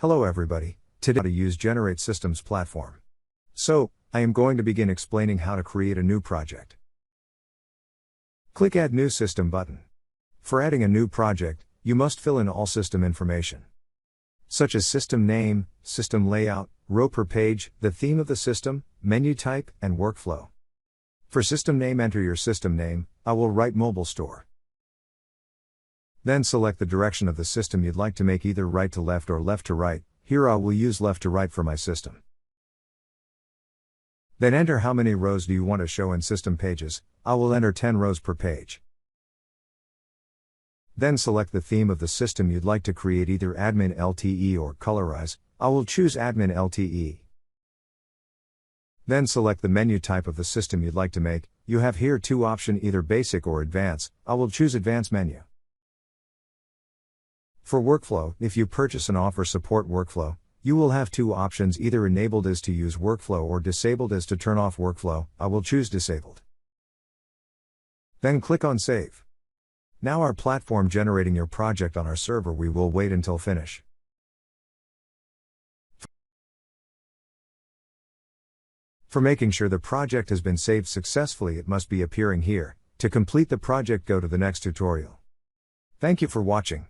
Hello everybody, today to use Generate Systems platform. So, I am going to begin explaining how to create a new project. Click Add New System button. For adding a new project, you must fill in all system information, such as system name, system layout, row per page, the theme of the system, menu type, and workflow. For system name, enter your system name. I will write Mobile Store. Then select the direction of the system you'd like to make, either right to left or left to right. Here I will use left to right for my system. Then enter how many rows do you want to show in system pages. I will enter 10 rows per page. Then select the theme of the system you'd like to create, either Admin LTE or Colorize. I will choose Admin LTE. Then select the menu type of the system you'd like to make. You have here two options, either Basic or Advanced. I will choose Advanced menu. For workflow, if you purchase and offer support workflow, you will have two options, either enabled as to use workflow or disabled as to turn off workflow. I will choose disabled. Then click on Save. Now our platform generating your project on our server. We will wait until finish. For making sure the project has been saved successfully, it must be appearing here. To complete the project, go to the next tutorial. Thank you for watching.